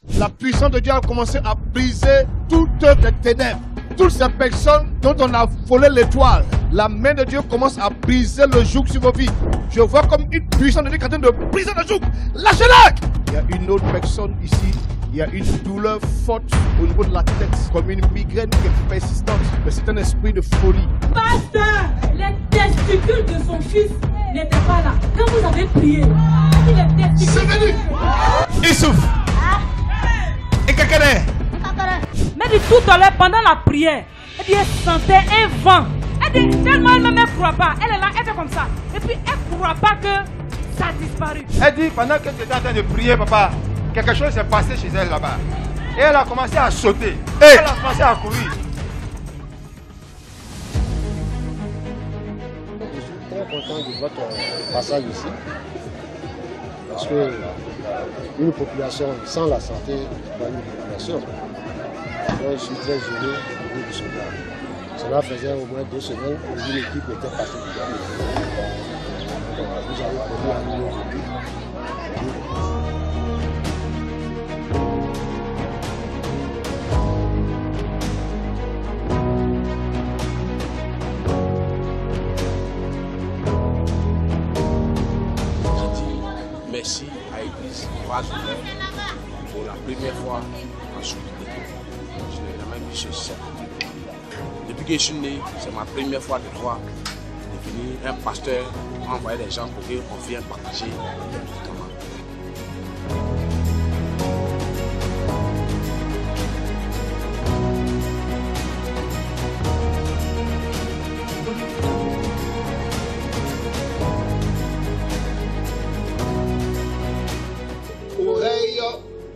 La puissance de Dieu a commencé à briser toutes les ténèbres. Toutes ces personnes dont on a volé l'étoile, la main de Dieu commence à briser le joug sur vos vies. Je vois comme une puissance de Dieu qui est en train de briser le joug. Lâchez-la! Il y a une autre personne ici. Il y a une douleur forte au niveau de la tête, comme une migraine qui est persistante. Mais c'est un esprit de folie. Pasteur, les testicules de son fils n'étaient pas là. Quand vous avez prié, les testicules... C'est venu! Il souffre! Et quelqu'un est... Mais dit tout à l'heure, pendant la prière, elle dit, elle sentait un vent. Elle dit, tellement elle-même ne croit pas. Elle est là, elle fait comme ça. Et puis elle ne croit pas que ça a disparu. Elle dit, pendant que tu étais en train de prier, papa, quelque chose s'est passé chez elle là-bas. Et elle a commencé à sauter. Elle a commencé à courir. Je suis très content de votre passage ici. Parce que une population sans la santé n'est pas une population. Donc, je suis très heureux de cela. Cela faisait au moins 2 semaines que une équipe était partie du Gabon. Vous avez connu à nous aujourd'hui. Merci à l'église Vazoulet pour la première fois en Soukouté. Je n'ai jamais vu ceci. Depuis que je suis né, c'est ma première fois de voir devenir un pasteur, envoyer les gens pour qu'on vienne partager les médicaments. Oreille,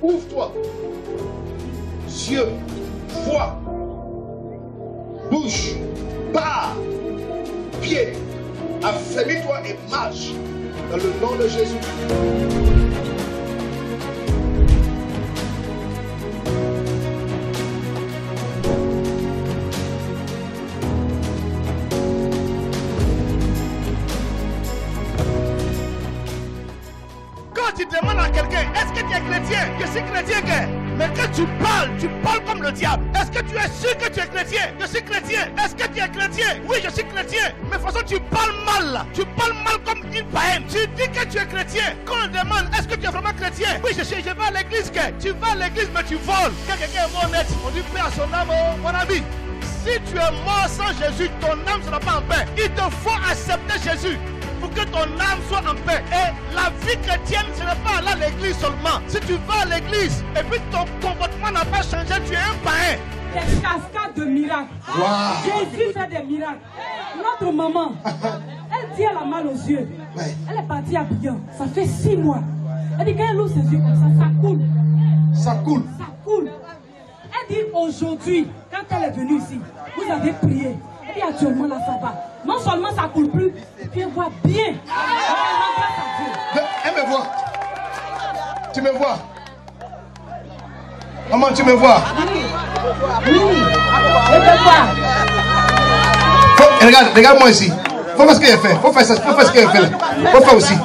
ouvre-toi. Yeux, vois. Bouche, barre. Pied, affermis-toi et marche. Dans le nom de Jésus. Quand tu demandes à quelqu'un, est-ce que tu es chrétien? Je suis chrétien, gars. Mais quand tu parles comme le diable. Est-ce que tu es sûr que tu es chrétien? Je suis chrétien. Est-ce que tu es chrétien? Oui, je suis chrétien. Mais de toute façon, tu parles mal là. Tu parles mal comme une païenne. Tu dis que tu es chrétien. Quand on demande, est-ce que tu es vraiment chrétien? Oui, je vais à l'église, gars. Tu vas à l'église, mais tu voles. Quand quelqu'un est honnête, on dit paix à son âme, mon ami. Si tu es mort sans Jésus, ton âme ne sera pas en paix. Il te faut accepter Jésus pour que ton âme soit en paix. Et la vie chrétienne, ce n'est pas aller à l'église seulement. Si tu vas à l'église et puis ton comportement n'a pas changé, tu es un païen. Des cascades de miracles. Wow. Jésus fait des miracles. Notre maman, elle dit elle a mal aux yeux. Ouais. Elle est partie à Bigan. Ça fait 6 mois. Elle dit quand elle ouvre ses yeux comme ça coule. Ça coule. Ça coule. Elle dit aujourd'hui, quand elle est venue ici, vous avez prié. Elle dit actuellement là ça va. Non seulement ça coule plus, puis elle voit bien. Elle me voit. Tu me vois. Maman, tu me vois. Oui. Je te vois. Regarde-moi ici. Faut faire ce qu'elle fait. Faut faire ça. Faut faire ce qu'elle fait. Faut faire aussi.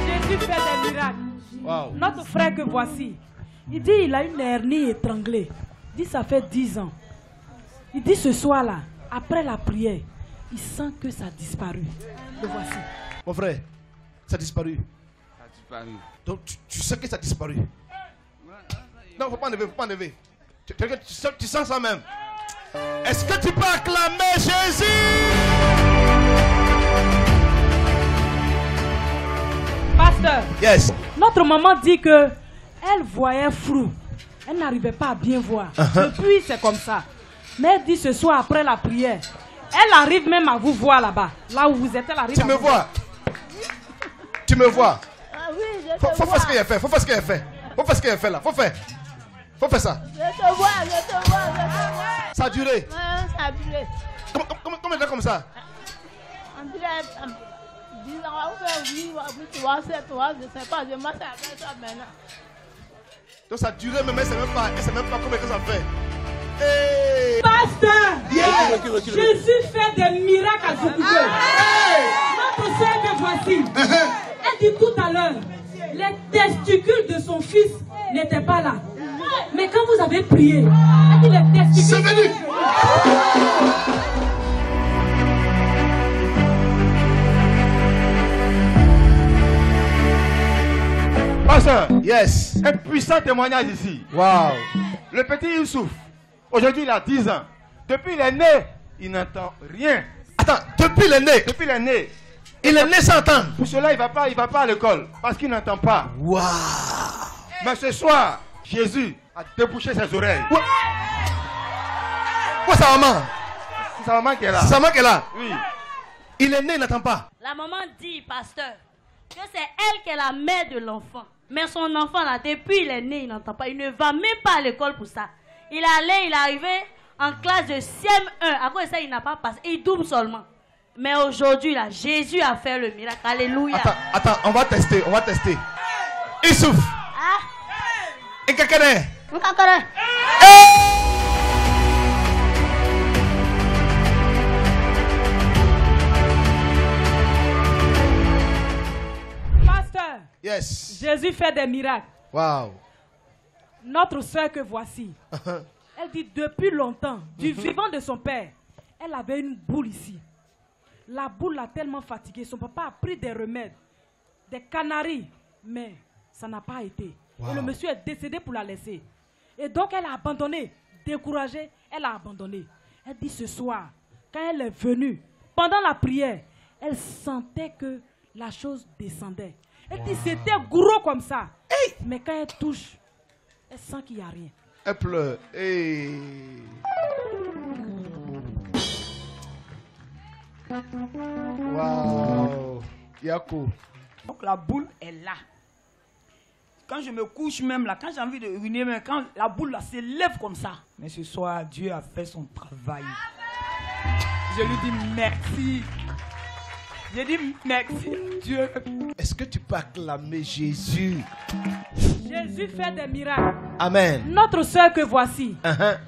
Jésus fait des miracles. Wow. Notre frère que voici, il dit il a une hernie étranglée. Il dit ça fait 10 ans. Il dit ce soir-là, après la prière, il sent que ça a disparu. Le voici. Mon frère, ça a disparu. Ça a disparu. Donc tu sais que ça a disparu. Non, faut pas enlever. Tu sens ça même. Est-ce que tu peux acclamer Jésus? Pasteur, Yes. notre maman dit que elle voyait flou. Elle n'arrivait pas à bien voir. Depuis, c'est comme ça. Mais elle dit ce soir, après la prière, elle arrive même à vous voir là-bas. Là où vous êtes, elle arrive Tu à me vous vois. Tu me vois. Ah oui, je te Faut vois. faire ce qu'elle fait. Faut faire ce qu'elle fait. Faut faire ce qu'elle fait là. Faut faire ça. Je te vois, je te vois. Ça a duré. Ouais, ça a duré. Combien de temps comme ça? On dirait 10 ans, on fait 8, 3, 7, 3, je sais pas, je m'en sais après ça maintenant. Donc ça a duré, mais elle sait même pas combien de temps ça fait. Hey! Pasteur, Jésus fait des miracles à Soukouté. Notre Seigneur voici. voici. Elle dit tout à l'heure, les testicules de son fils n'étaient pas là. Mais quand vous avez prié, elle dit les testicules... C'est venu. Pasteur, Yes. un puissant témoignage ici. Wow. Le petit Youssouf, aujourd'hui il a 10 ans. Depuis il est né, il n'entend rien. Attends, depuis le nez, Depuis il est né. il est né sans entendre. Pour cela, il va pas à l'école parce qu'il n'entend pas. Wow. Mais ce soir, Jésus a débouché ses oreilles. Où sa maman? C'est sa maman qui est là. Sa maman qui est là. Oui. Il est né, il n'entend pas. La maman dit, pasteur, que c'est elle qui est la mère de l'enfant. Mais son enfant, là, depuis il est né, il n'entend pas. Il ne va même pas à l'école pour ça. Il est arrivé en classe de CM1. À cause de ça, il n'a pas passé. Il double seulement. Mais aujourd'hui, là, Jésus a fait le miracle. Alléluia. Attends, on va tester. Il souffle. Ah, Et quelqu'un est. Pasteur, Yes. Jésus fait des miracles. Wow. Notre soeur que voici, elle dit depuis longtemps, du vivant de son père, elle avait une boule ici. La boule l'a tellement fatiguée. Son papa a pris des remèdes, des canaries, mais ça n'a pas été. Wow. Et le monsieur est décédé pour la laisser. Et donc elle a abandonné. Découragée, elle a abandonné. Elle dit ce soir, quand elle est venue, pendant la prière, elle sentait que la chose descendait. Elle dit c'était gros comme ça. Mais quand elle touche, elle sent qu'il n'y a rien. Elle pleure. Hey. Wow. Yako. Donc la boule est là. Quand je me couche même là, quand j'ai envie de uriner, même quand la boule là s'élève comme ça. Mais ce soir, Dieu a fait son travail. Je lui dis merci. Je dis merci Dieu. Est-ce que tu peux acclamer Jésus? Jésus fait des miracles. Amen. Notre soeur que voici, Uh-huh.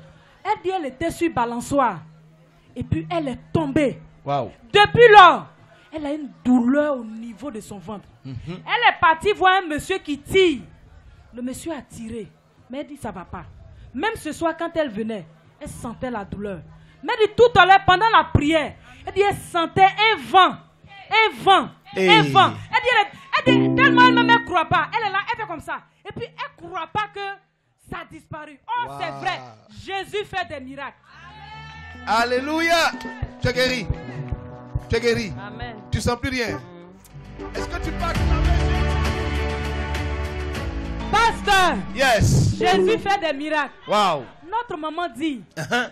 elle dit elle était sur balançoire. Et puis elle est tombée. Wow. Depuis lors, elle a une douleur au niveau de son ventre. Elle est partie voir un monsieur qui tire. Le monsieur a tiré. Mais elle dit ça ne va pas. Même ce soir, quand elle venait, elle sentait la douleur. Mais elle dit tout à l'heure, pendant la prière, elle dit elle sentait un vent. Un vent. Hey. Un vent. Elle dit tellement elle-même ne croit pas. Elle est là, elle fait comme ça. Et puis elle ne croit pas que ça a disparu. Oh, Wow. c'est vrai. Jésus fait des miracles. Alléluia. Tu es guéri. Tu es guéri. Amen. Tu sens plus rien. Est-ce que tu peux acclamer Pasteur, Jésus? Yes. Jésus fait des miracles. Wow. Notre maman dit, Uh-huh.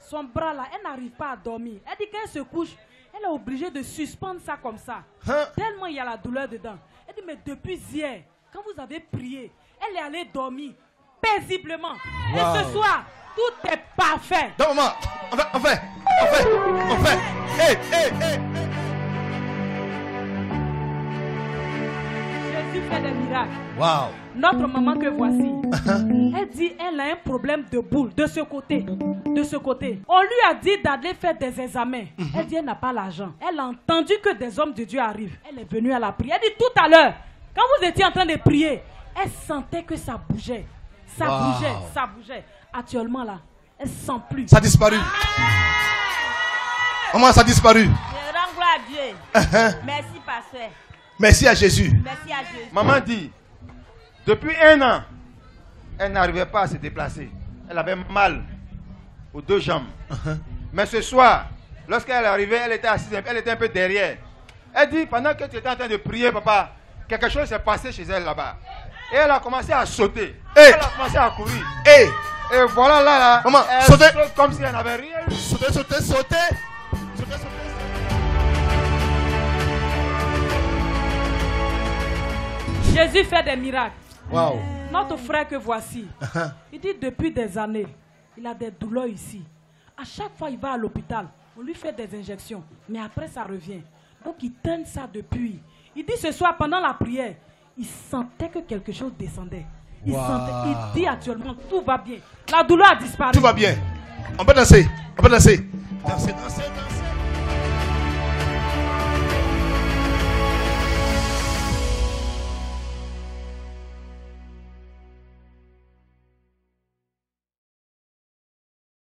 son bras là, elle n'arrive pas à dormir. Elle dit qu'elle se couche, elle est obligée de suspendre ça comme ça. Hein? Tellement il y a la douleur dedans. Elle dit, mais depuis hier, quand vous avez prié, elle est allée dormir paisiblement. Wow. Et ce soir, tout est parfait. Donc, maman, on fait. Hey. Jésus fait des miracles. Wow. Notre maman que voici, elle dit elle a un problème de boule de ce côté. De ce côté. On lui a dit d'aller faire des examens. Elle dit elle n'a pas l'argent. Elle a entendu que des hommes de Dieu arrivent. Elle est venue à la prière. Elle dit tout à l'heure, quand vous étiez en train de prier, elle sentait que ça bougeait. Ça Wow. bougeait, ça bougeait. Actuellement là, elle ne sent plus. Ça a disparu. Maman, ça a disparu. Je rends gloire à Dieu. Uh-huh. Merci, pasteur. Merci à Jésus. Merci à Jésus. Maman dit, depuis 1 an, elle n'arrivait pas à se déplacer. Elle avait mal aux 2 jambes. Mais ce soir, lorsqu'elle est arrivée, elle était assise, elle était un peu derrière. Elle dit, pendant que tu étais en train de prier, papa, quelque chose s'est passé chez elle là-bas. Et elle a commencé à sauter. Hey. Elle a commencé à courir. Hey. Et voilà là, Maman, elle sautez. saute comme si elle n'avait rien eu. Sautez. Jésus fait des miracles. Wow. Notre frère que voici, il dit depuis des années, il a des douleurs ici. À chaque fois il va à l'hôpital, on lui fait des injections, mais après ça revient. Donc il traîne ça depuis. Il dit ce soir pendant la prière, il sentait que quelque chose descendait. Il Wow. sentait, il dit actuellement tout va bien. La douleur a disparu. Tout va bien. On peut danser. Danser.